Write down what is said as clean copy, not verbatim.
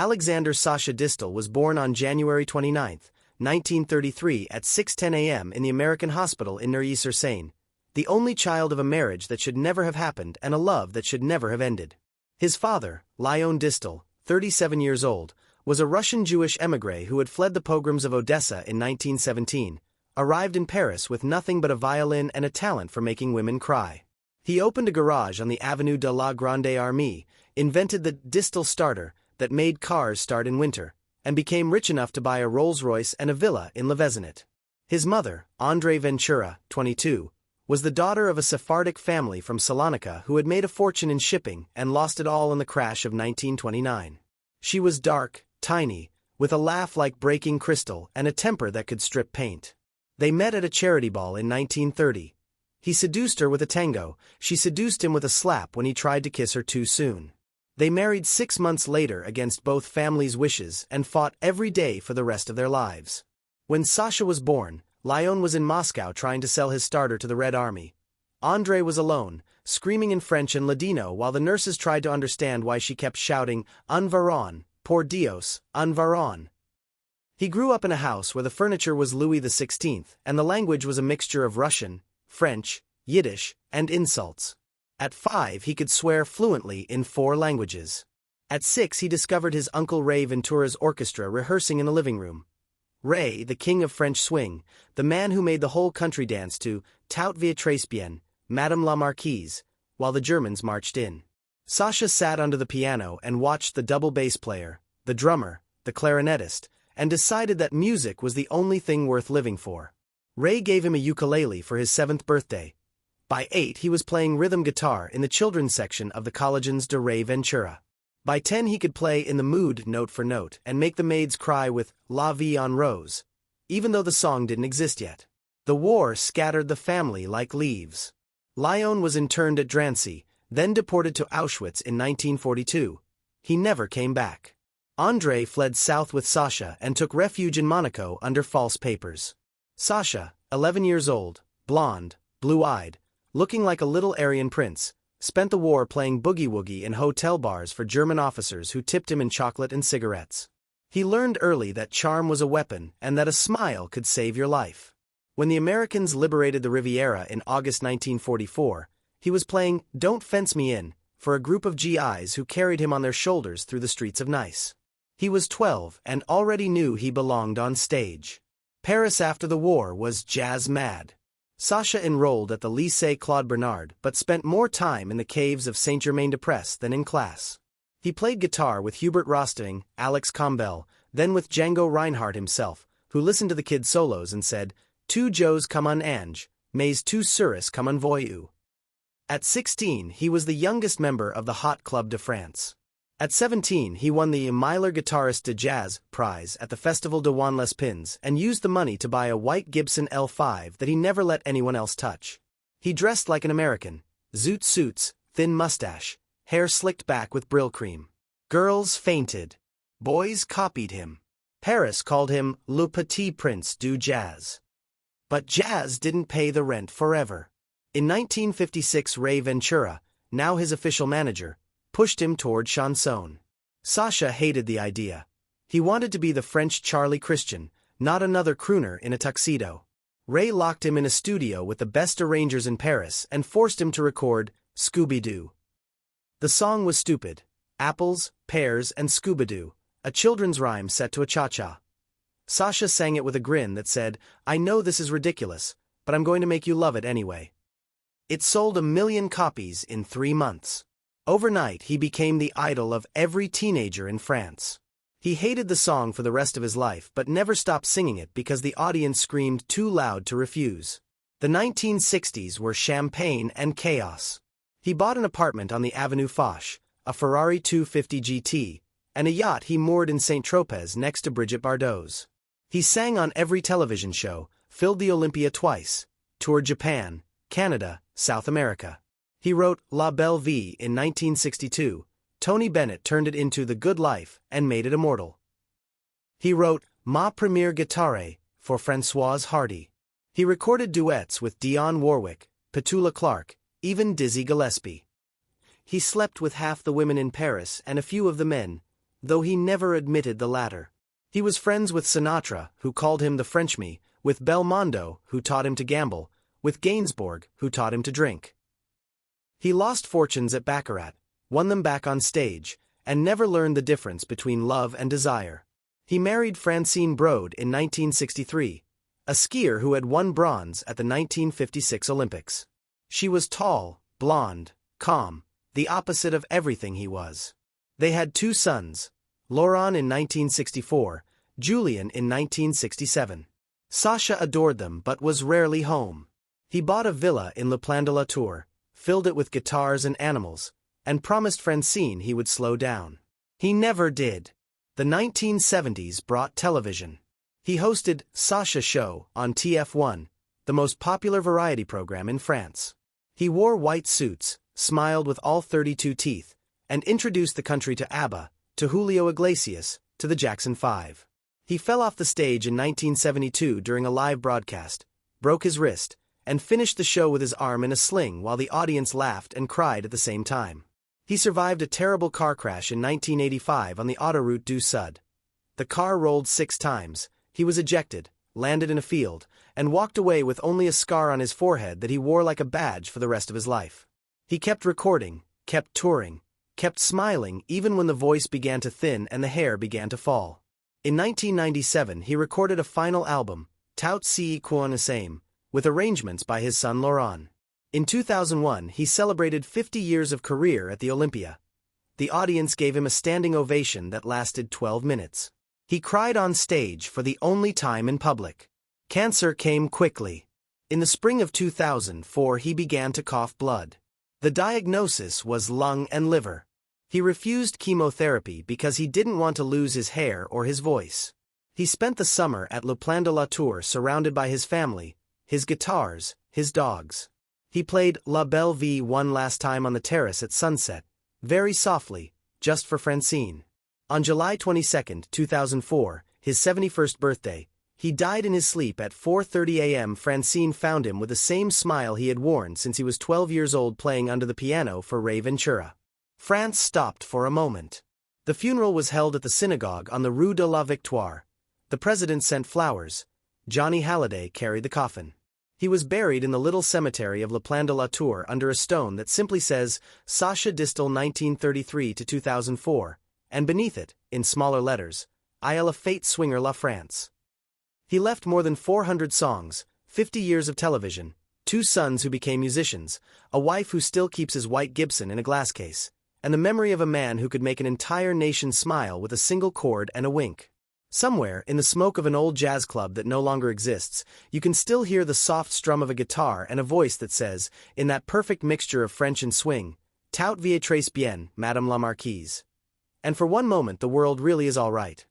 Alexander Sacha Distel was born on January 29, 1933 at 6:10 a.m. in the American hospital in Neuilly-sur-Seine, the only child of a marriage that should never have happened and a love that should never have ended. His father, Leon Distel, 37 years old, was a Russian Jewish émigré who had fled the pogroms of Odessa in 1917, arrived in Paris with nothing but a violin and a talent for making women cry. He opened a garage on the Avenue de la Grande Armée, invented the Distel starter that made cars start in winter, and became rich enough to buy a Rolls-Royce and a villa in La Vézinette. His mother, André Ventura, 22, was the daughter of a Sephardic family from Salonika who had made a fortune in shipping and lost it all in the crash of 1929. She was dark, tiny, with a laugh like breaking crystal and a temper that could strip paint. They met at a charity ball in 1930. He seduced her with a tango, she seduced him with a slap when he tried to kiss her too soon. They married 6 months later against both families' wishes and fought every day for the rest of their lives. When Sacha was born, Leon was in Moscow trying to sell his starter to the Red Army. André was alone, screaming in French and Ladino while the nurses tried to understand why she kept shouting, "Un varon, por Dios, un varon." He grew up in a house where the furniture was Louis XVI and the language was a mixture of Russian, French, Yiddish, and insults. At 5 he could swear fluently in 4 languages. At 6 he discovered his uncle Ray Ventura's orchestra rehearsing in the living room. Ray, the king of French swing, the man who made the whole country dance to Tout va très bien, Madame la Marquise, while the Germans marched in. Sacha sat under the piano and watched the double bass player, the drummer, the clarinetist, and decided that music was the only thing worth living for. Ray gave him a ukulele for his 7th birthday. By 8 he was playing rhythm guitar in the children's section of the Collegians de Ray Ventura. By 10 he could play in the mood note for note and make the maids cry with La Vie en Rose, even though the song didn't exist yet. The war scattered the family like leaves. Leon was interned at Drancy, then deported to Auschwitz in 1942. He never came back. André fled south with Sacha and took refuge in Monaco under false papers. Sacha, 11 years old, blonde, blue-eyed, looking like a little Aryan prince, spent the war playing boogie-woogie in hotel bars for German officers who tipped him in chocolate and cigarettes. He learned early that charm was a weapon and that a smile could save your life. When the Americans liberated the Riviera in August 1944, he was playing Don't Fence Me In for a group of GIs who carried him on their shoulders through the streets of Nice. He was 12 and already knew he belonged on stage. Paris after the war was jazz mad. Sacha enrolled at the Lycée Claude Bernard but spent more time in the caves of Saint-Germain-des-Prés than in class. He played guitar with Hubert Rosting, Alex Combel, then with Django Reinhardt himself, who listened to the kid's solos and said, "Two Joes come on Ange, mais two Seuras come on Voyou." At 16 he was the youngest member of the Hot Club de France. At 17 he won the Meilleur Guitariste de Jazz prize at the Festival de Juan Les Pins and used the money to buy a white Gibson L5 that he never let anyone else touch. He dressed like an American, zoot suits, thin mustache, hair slicked back with Brill cream. Girls fainted. Boys copied him. Paris called him Le Petit Prince du Jazz. But jazz didn't pay the rent forever. In 1956 Ray Ventura, now his official manager, pushed him toward Chanson. Sacha hated the idea. He wanted to be the French Charlie Christian, not another crooner in a tuxedo. Ray locked him in a studio with the best arrangers in Paris and forced him to record Scooby-Doo. The song was stupid. Apples, pears, and Scooby-Doo, a children's rhyme set to a cha-cha. Sacha sang it with a grin that said, "I know this is ridiculous, but I'm going to make you love it anyway." It sold 1 million copies in 3 months. Overnight he became the idol of every teenager in France. He hated the song for the rest of his life but never stopped singing it because the audience screamed too loud to refuse. The 1960s were champagne and chaos. He bought an apartment on the Avenue Foch, a Ferrari 250 GT, and a yacht he moored in Saint-Tropez next to Brigitte Bardot's. He sang on every television show, filled the Olympia twice, toured Japan, Canada, South America. He wrote La Belle Vie in 1962. Tony Bennett turned it into The Good Life and made it immortal. He wrote Ma Première Guitare for Françoise Hardy. He recorded duets with Dionne Warwick, Petula Clark, even Dizzy Gillespie. He slept with half the women in Paris and a few of the men, though he never admitted the latter. He was friends with Sinatra, who called him the Frenchman, with Belmondo, who taught him to gamble, with Gainsbourg, who taught him to drink. He lost fortunes at baccarat, won them back on stage, and never learned the difference between love and desire. He married Francine Brode in 1963, a skier who had won bronze at the 1956 Olympics. She was tall, blonde, calm, the opposite of everything he was. They had 2 sons, Laurent in 1964, Julien in 1967. Sacha adored them but was rarely home. He bought a villa in Le Plan de la Tour, filled it with guitars and animals, and promised Francine he would slow down. He never did. The 1970s brought television. He hosted Sacha Show on TF1, the most popular variety program in France. He wore white suits, smiled with all 32 teeth, and introduced the country to ABBA, to Julio Iglesias, to the Jackson 5. He fell off the stage in 1972 during a live broadcast, broke his wrist, and finished the show with his arm in a sling while the audience laughed and cried at the same time. He survived a terrible car crash in 1985 on the Autoroute du Sud. The car rolled 6 times, he was ejected, landed in a field, and walked away with only a scar on his forehead that he wore like a badge for the rest of his life. He kept recording, kept touring, kept smiling even when the voice began to thin and the hair began to fall. In 1997 he recorded a final album, Tout ce qu'on aime, with arrangements by his son Laurent. In 2001 he celebrated 50 years of career at the Olympia. The audience gave him a standing ovation that lasted 12 minutes. He cried on stage for the only time in public. Cancer came quickly. In the spring of 2004 he began to cough blood. The diagnosis was lung and liver. He refused chemotherapy because he didn't want to lose his hair or his voice. He spent the summer at Le Plan de la Tour surrounded by his family, his guitars, his dogs. He played La Belle Vie one last time on the terrace at sunset, very softly, just for Francine. On July 22, 2004, his 71st birthday, he died in his sleep at 4:30 a.m. Francine found him with the same smile he had worn since he was 12 years old playing under the piano for Ray Ventura. France stopped for a moment. The funeral was held at the synagogue on the Rue de la Victoire. The president sent flowers. Johnny Hallyday carried the coffin. He was buried in the little cemetery of Le Plan de la Tour under a stone that simply says Sacha Distel 1933 to 2004, and beneath it, in smaller letters, I la fête swinger la France. He left more than 400 songs, 50 years of television, 2 sons who became musicians, a wife who still keeps his white Gibson in a glass case, and the memory of a man who could make an entire nation smile with a single chord and a wink. Somewhere, in the smoke of an old jazz club that no longer exists, you can still hear the soft strum of a guitar and a voice that says, in that perfect mixture of French and swing, Tout va très bien, Madame la Marquise. And for one moment the world really is all right.